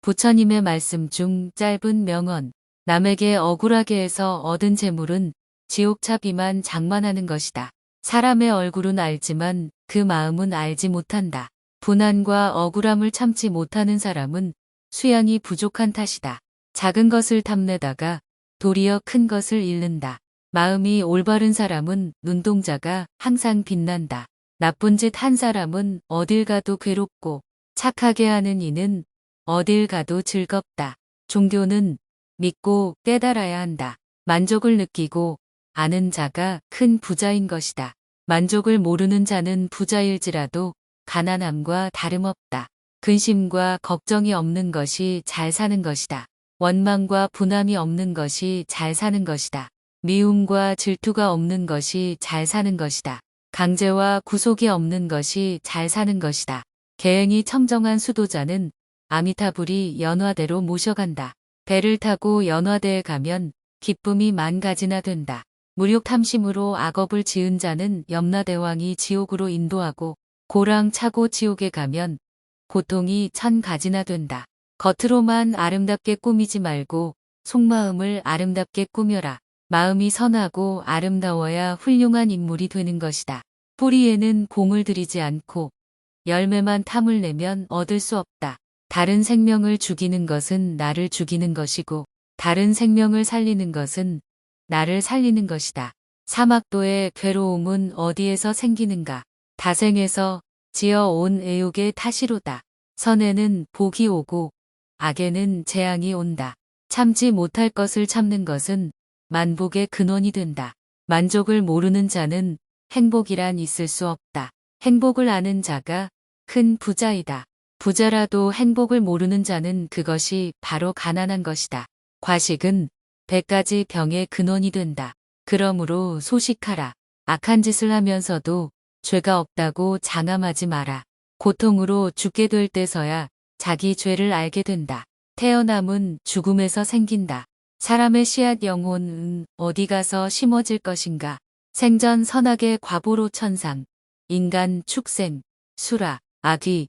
부처님의 말씀 중 짧은 명언. 남에게 억울하게 해서 얻은 재물은 지옥차비만 장만하는 것이다. 사람의 얼굴은 알지만 그 마음은 알지 못한다. 분한과 억울함을 참지 못하는 사람은 수양이 부족한 탓이다. 작은 것을 탐내다가 도리어 큰 것을 잃는다. 마음이 올바른 사람은 눈동자가 항상 빛난다. 나쁜 짓 한 사람은 어딜 가도 괴롭고 착하게 하는 이는 어딜 가도 즐겁다. 종교는 믿고 깨달아야 한다. 만족을 느끼고 아는 자가 큰 부자인 것이다. 만족을 모르는 자는 부자일지라도 가난함과 다름없다. 근심과 걱정이 없는 것이 잘 사는 것이다. 원망과 분함이 없는 것이 잘 사는 것이다. 미움과 질투가 없는 것이 잘 사는 것이다. 강제와 구속이 없는 것이 잘 사는 것이다. 계행이 청정한 수도자는 아미타불이 연화대로 모셔간다. 배를 타고 연화대에 가면 기쁨이 만 가지나 된다. 무욕탐심으로 악업을 지은 자는 염라대왕이 지옥으로 인도하고 고랑 차고 지옥에 가면 고통이 1000가지나 된다. 겉으로만 아름답게 꾸미지 말고 속마음을 아름답게 꾸며라. 마음이 선하고 아름다워야 훌륭한 인물이 되는 것이다. 뿌리에는 공을 들이지 않고 열매만 탐을 내면 얻을 수 없다. 다른 생명을 죽이는 것은 나를 죽이는 것이고 다른 생명을 살리는 것은 나를 살리는 것이다. 사막도의 괴로움은 어디에서 생기는가? 다생에서 지어온 애욕의 탓이로다. 선에는 복이 오고 악에는 재앙이 온다. 참지 못할 것을 참는 것은 만복의 근원이 된다. 만족을 모르는 자는 행복이란 있을 수 없다. 행복을 아는 자가 큰 부자이다. 부자라도 행복을 모르는 자는 그것이 바로 가난한 것이다. 과식은 100가지 병의 근원이 된다. 그러므로 소식하라. 악한 짓을 하면서도 죄가 없다고 장함하지 마라. 고통으로 죽게 될 때서야 자기 죄를 알게 된다. 태어남은 죽음에서 생긴다. 사람의 씨앗 영혼은 어디 가서 심어질 것인가? 생전 선하게 과보로 천상, 인간 축생, 수라, 악귀,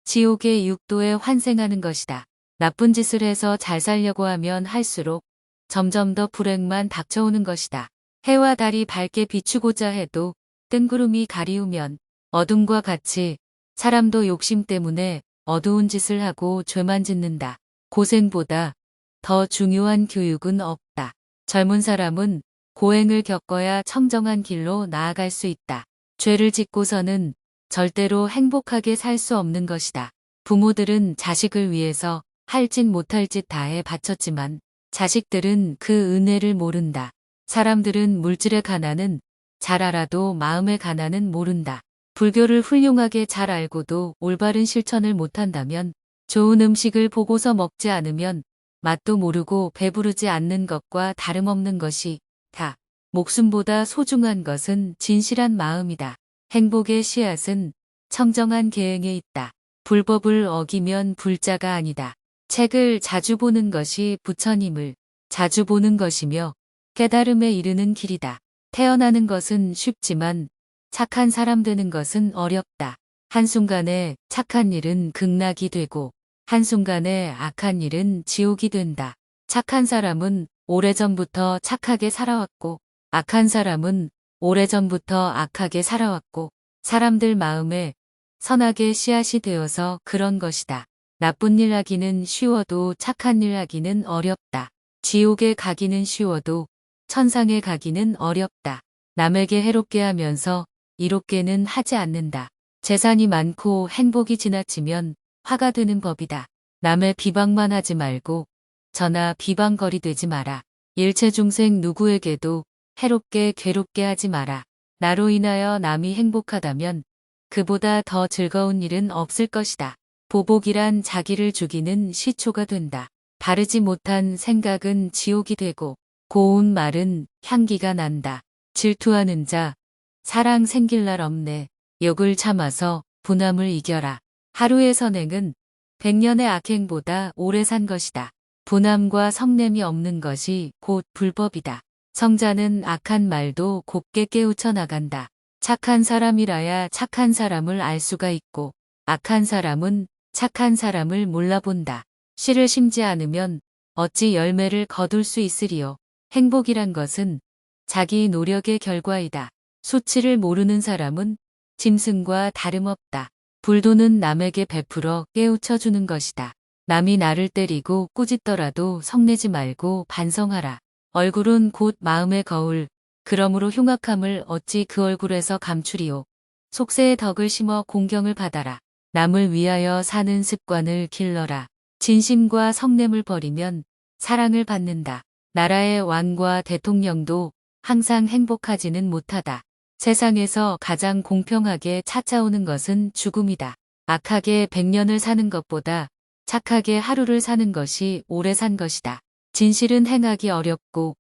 지옥의 육도에 환생하는 것이다. 나쁜 짓을 해서 잘 살려고 하면 할수록 점점 더 불행만 닥쳐오는 것이다. 해와 달이 밝게 비추고자 해도 뜬구름이 가리우면 어둠과 같이 사람도 욕심 때문에 어두운 짓을 하고 죄만 짓는다. 고생보다 더 중요한 교육은 없다. 젊은 사람은 고행을 겪어야 청정한 길로 나아갈 수 있다. 죄를 짓고서는 절대로 행복하게 살 수 없는 것이다. 부모들은 자식을 위해서 할 짓 못할 짓 다해 바쳤지만 자식들은 그 은혜를 모른다. 사람들은 물질의 가난은 잘 알아도 마음의 가난은 모른다. 불교를 훌륭하게 잘 알고도 올바른 실천을 못한다면 좋은 음식을 보고서 먹지 않으면 맛도 모르고 배부르지 않는 것과 다름없는 것이 다. 목숨보다 소중한 것은 진실한 마음이다. 행복의 씨앗은 청정한 계행에 있다. 불법을 어기면 불자가 아니다. 책을 자주 보는 것이 부처님을 자주 보는 것이며 깨달음에 이르는 길이다. 태어나는 것은 쉽지만 착한 사람 되는 것은 어렵다. 한순간에 착한 일은 극락이 되고 한순간에 악한 일은 지옥이 된다. 착한 사람은 오래전부터 착하게 살아왔고 악한 사람은 오래전부터 악하게 살아왔고 사람들 마음에 선하게 씨앗이 되어서 그런 것이다. 나쁜 일 하기는 쉬워도 착한 일 하기는 어렵다. 지옥에 가기는 쉬워도 천상에 가기는 어렵다. 남에게 해롭게 하면서 이롭게는 하지 않는다. 재산이 많고 행복이 지나치면 화가 드는 법이다. 남의 비방만 하지 말고 저나 비방거리 되지 마라. 일체중생 누구에게도 해롭게 괴롭게 하지 마라. 나로 인하여 남이 행복하다면 그보다 더 즐거운 일은 없을 것이다. 보복이란 자기를 죽이는 시초가 된다. 바르지 못한 생각은 지옥이 되고 고운 말은 향기가 난다. 질투하는 자 사랑 생길 날 없네. 욕을 참아서 분함을 이겨라. 하루의 선행은 100년의 악행보다 오래 산 것이다. 분함과 성냄이 없는 것이 곧 불법이다. 성자는 악한 말도 곱게 깨우쳐 나간다. 착한 사람이라야 착한 사람을 알 수가 있고 악한 사람은 착한 사람을 몰라본다. 씨를 심지 않으면 어찌 열매를 거둘 수 있으리요. 행복이란 것은 자기 노력의 결과이다. 수치를 모르는 사람은 짐승과 다름없다. 불도는 남에게 베풀어 깨우쳐 주는 것이다. 남이 나를 때리고 꾸짖더라도 성내지 말고 반성하라. 얼굴은 곧 마음의 거울. 그러므로 흉악함을 어찌 그 얼굴에서 감추리요. 속세의 덕을 심어 공경을 받아라. 남을 위하여 사는 습관을 길러라. 진심과 성냄을 버리면 사랑을 받는다. 나라의 왕과 대통령도 항상 행복하지는 못하다. 세상에서 가장 공평하게 찾아오는 것은 죽음이다. 악하게 100년을 사는 것보다 착하게 하루를 사는 것이 오래 산 것이다. 진실은 행하기 어렵고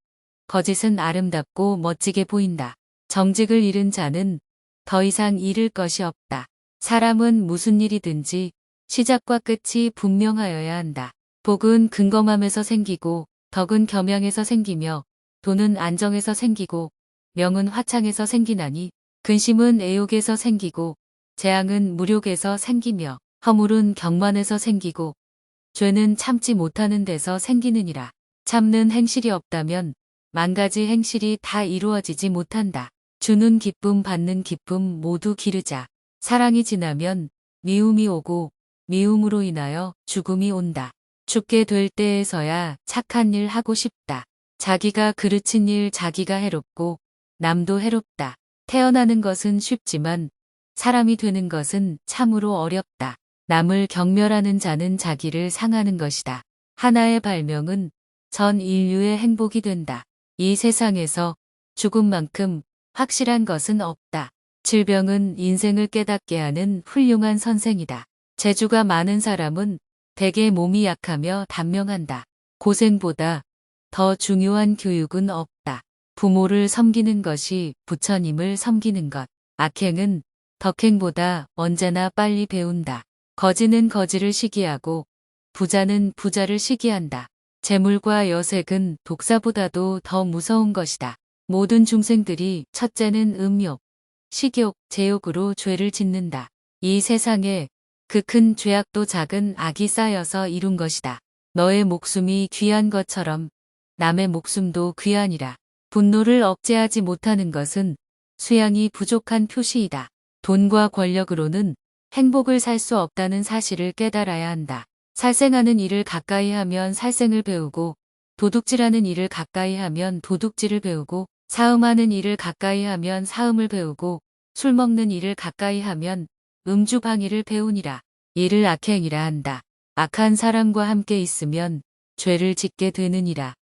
거짓은 아름답고 멋지게 보인다. 정직을 잃은 자는 더 이상 잃을 것이 없다. 사람은 무슨 일이든지 시작과 끝이 분명하여야 한다. 복은 근검함에서 생기고 덕은 겸양에서 생기며 돈은 안정에서 생기고 명은 화창에서 생기나니 근심은 애욕에서 생기고 재앙은 무력에서 생기며 허물은 경만에서 생기고 죄는 참지 못하는 데서 생기느니라. 참는 행실이 없다면 만 가지 행실이 다 이루어지지 못한다. 주는 기쁨 받는 기쁨 모두 기르자. 사랑이 지나면 미움이 오고 미움으로 인하여 죽음이 온다. 죽게 될 때에서야 착한 일 하고 싶다. 자기가 그르친 일 자기가 해롭고 남도 해롭다. 태어나는 것은 쉽지만 사람이 되는 것은 참으로 어렵다. 남을 경멸하는 자는 자기를 상하는 것이다. 하나의 발명은 전 인류의 행복이 된다. 이 세상에서 죽음만큼 확실한 것은 없다. 질병은 인생을 깨닫게 하는 훌륭한 선생이다. 재주가 많은 사람은 대개 몸이 약하며 단명한다. 고생보다 더 중요한 교육은 없다. 부모를 섬기는 것이 부처님을 섬기는 것. 악행은 덕행보다 언제나 빨리 배운다. 거지는 거지를 시기하고 부자는 부자를 시기한다. 재물과 여색은 독사보다도 더 무서운 것이다. 모든 중생들이 첫째는 음욕, 식욕, 제욕으로 죄를 짓는다. 이 세상에 그 큰 죄악도 작은 악이 쌓여서 이룬 것이다. 너의 목숨이 귀한 것처럼 남의 목숨도 귀하니라. 분노를 억제하지 못하는 것은 수양이 부족한 표시이다. 돈과 권력으로는 행복을 살 수 없다는 사실을 깨달아야 한다. 살생하는 일을 가까이 하면 살생을 배우고 도둑질하는 일을 가까이 하면 도둑질을 배우고 사음하는 일을 가까이 하면 사음을 배우고 술 먹는 일을 가까이 하면 음주방해를 배우니라. 이를 악행이라 한다. 악한 사람과 함께 있으면 죄를 짓게 되느니라.